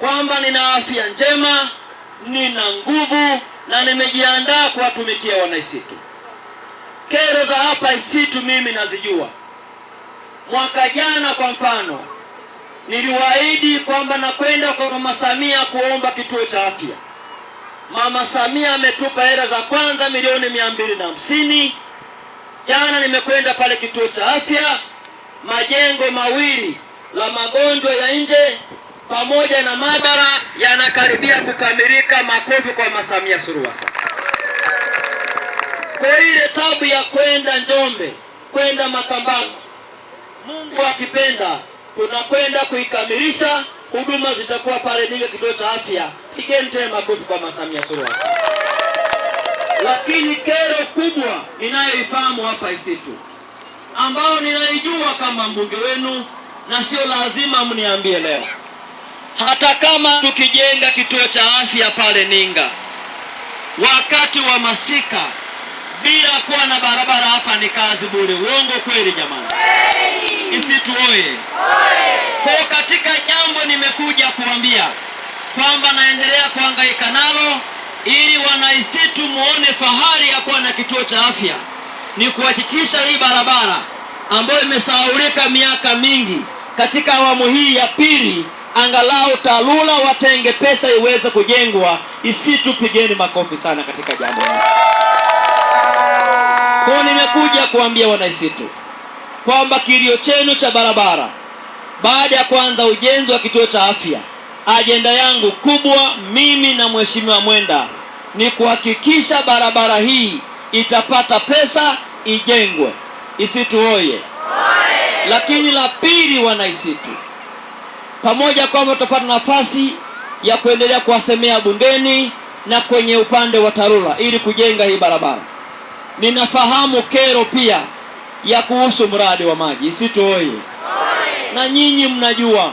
kwamba nina afya njema, nina nguvu na nimejiandaa kuwatumikia wana Isitu. Kero za hapa Isitu mimi nazijua. Mwaka jana kwa mfano, niliwaahidi kwamba nakwenda kwa Mama Samia kuomba kituo cha afya. Mama Samia ametupa hela za kwanza milioni 250. Jana nimekwenda pale kituo cha afya, majengo mawili la magonjwa ya nje pamoja na maabara yanakaribia kukamilika. Makofi kwa Mama Samia Suluhu Hassan. Kwa ile tabu ya kwenda Njombe, kwenda Makambako, Mungu akipenda tunakwenda kuikamilisha. Huduma zitakuwa pale Ninga kituo cha afya. Pigeni tena makofi kwa Mama Samia Suluhu Hassan. Lakini kero kubwa ninayoifahamu hapa Isitu, ambao ninaijua kama mbunge wenu, na sio lazima mniambie leo, hata kama tukijenga kituo cha afya pale Ninga wakati wa masika bila kuwa na barabara, hapa ni kazi bure. Uongo kweli jamani? Isitu oye! Kwa katika jambo nimekuja kuambia kwamba naendelea kuhangaika nalo ili wana Isitu muone fahari ya kuwa na kituo cha afya, ni kuhakikisha hii barabara ambayo imesahaulika miaka mingi katika awamu hii ya pili, angalau TARURA watenge pesa iweze kujengwa Isitu. Pigeni makofi sana katika jambo hili. Kwa nimekuja kuambia wana Isitu kwamba kilio chenu cha barabara, baada ya kuanza ujenzi wa kituo cha afya, ajenda yangu kubwa mimi na Mheshimiwa Mwenda ni kuhakikisha barabara hii itapata pesa ijengwe. Isitu oye! Lakini la pili, wana Isitu, pamoja kwamba tutapata nafasi ya kuendelea kuwasemea bungeni na kwenye upande wa TARURA ili kujenga hii barabara, ninafahamu kero pia ya kuhusu mradi wa maji. Isitu oye! Na nyinyi mnajua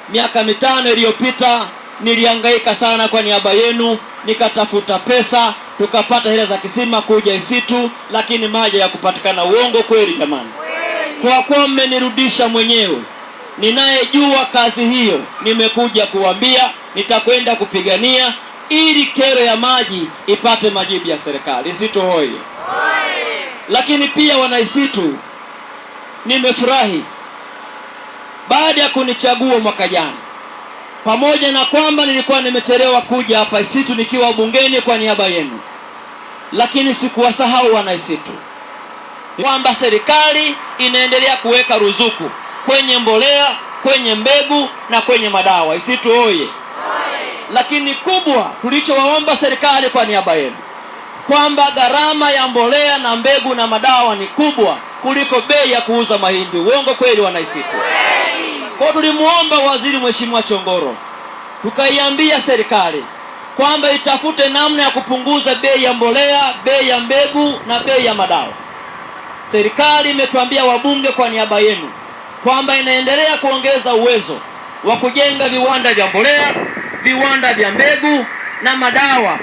miaka 5 iliyopita nilihangaika sana kwa niaba yenu, nikatafuta pesa, tukapata hela za kisima kuja Isitu, lakini maji ya kupatikana. Uongo kweli jamani? Kwa kuwa mmenirudisha mwenyewe, ninayejua kazi hiyo, nimekuja kuambia nitakwenda kupigania ili kero ya maji ipate majibu ya serikali. Isitu hoye! Lakini pia wana Isitu, nimefurahi baada ya kunichagua mwaka jana, pamoja na kwamba nilikuwa nimechelewa kuja hapa Isitu nikiwa bungeni kwa niaba yenu, lakini sikuwasahau wana Isitu kwamba serikali inaendelea kuweka ruzuku kwenye mbolea, kwenye mbegu na kwenye madawa. Isitu oye! Lakini kubwa tulichowaomba serikali kwa niaba yenu kwamba gharama ya mbolea na mbegu na madawa ni kubwa kuliko bei ya kuuza mahindi. Uongo kweli wana Isitu? Kwa tulimuomba waziri Mheshimiwa Chongoro, tukaiambia serikali kwamba itafute namna ya kupunguza bei ya mbolea, bei ya mbegu na bei ya madawa. Serikali imetuambia wabunge kwa niaba yenu kwamba inaendelea kuongeza uwezo wa kujenga viwanda vya mbolea, viwanda vya mbegu na madawa,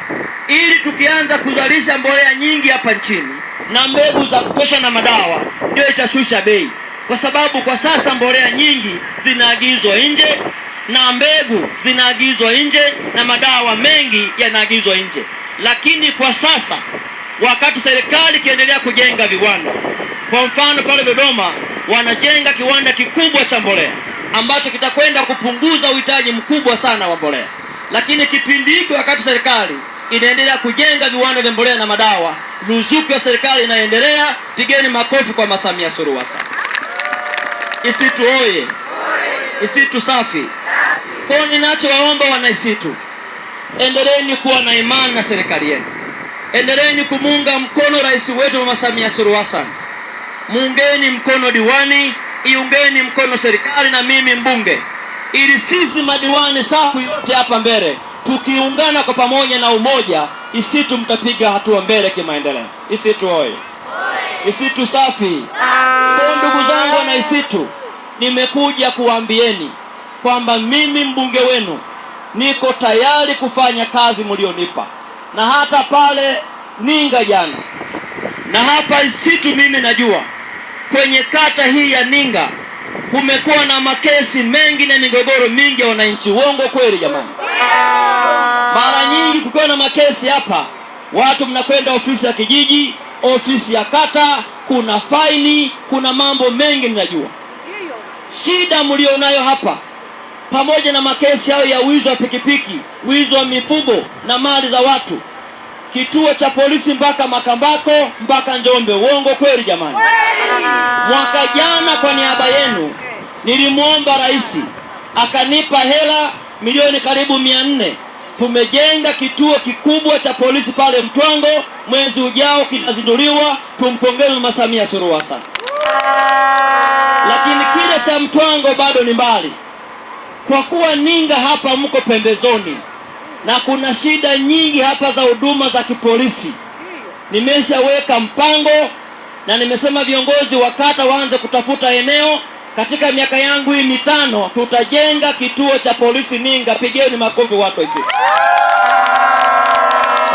ili tukianza kuzalisha mbolea nyingi hapa nchini na mbegu za kutosha na madawa, ndio itashusha bei. Kwa sababu kwa sasa mbolea nyingi zinaagizwa nje na mbegu zinaagizwa nje na madawa mengi yanaagizwa nje. Lakini kwa sasa wakati serikali ikiendelea kujenga viwanda, kwa mfano pale Dodoma wanajenga kiwanda kikubwa cha mbolea ambacho kitakwenda kupunguza uhitaji mkubwa sana wa mbolea. Lakini kipindi hiki wakati serikali inaendelea kujenga viwanda vya mbolea na madawa, ruzuku ya serikali inaendelea. Pigeni makofi kwa Mama Samia Suluhu Hassan. Isitu oye! Isitu safi! Kwa ninachowaomba wana Isitu, endeleeni kuwa na imani na serikali yenu, endeleeni kumunga mkono rais wetu Mama Samia Suluhu Hassan, muungeni mkono diwani, iungeni mkono serikali na mimi mbunge, ili sisi madiwani safu yote hapa mbele tukiungana kwa pamoja na umoja, Isitu mtapiga hatua mbele kimaendeleo. Isitu oye! Isitu safi! Kwa ndugu zangu wana Isitu, nimekuja kuambieni kwamba mimi mbunge wenu niko tayari kufanya kazi mlionipa, na hata pale Ninga jana na hapa Isitu, mimi najua kwenye kata hii ya Ninga kumekuwa na makesi mengi na migogoro mingi ya wananchi. Uongo kweli jamani? Mara nyingi kukiwa na makesi hapa, watu mnakwenda ofisi ya kijiji, ofisi ya kata, kuna faini, kuna mambo mengi mnajua. Shida mlionayo hapa, pamoja na makesi yao ya wizi wa pikipiki, wizi wa mifugo na mali za watu, kituo cha polisi mpaka Makambako mpaka Njombe. Uongo kweli jamani? Mwaka jana kwa niaba yenu nilimwomba rais akanipa hela milioni karibu 400. Tumejenga kituo kikubwa cha polisi pale Mtwango, mwezi ujao kinazinduliwa. Tumpongeze Mama Samia Suluhu Hassan. Lakini kile cha Mtwango bado ni mbali, kwa kuwa Ninga hapa mko pembezoni na kuna shida nyingi hapa za huduma za kipolisi. Nimeshaweka mpango na nimesema viongozi wa kata waanze kutafuta eneo. Katika miaka yangu hii 5 tutajenga kituo cha polisi Ninga. Pigeni makofi watu wa Isitu.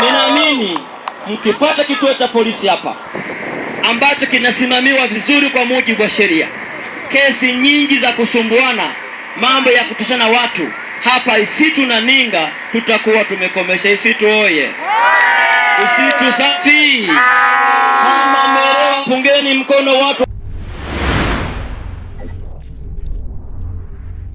Ninaamini mkipata kituo cha polisi hapa ambacho kinasimamiwa vizuri kwa mujibu wa sheria, kesi nyingi za kusumbuana, mambo ya kutishana watu hapa Isitu na Ninga tutakuwa tumekomesha. Isitu oye! Isitu safi! Kama mmeelewa, pungeni mkono watu.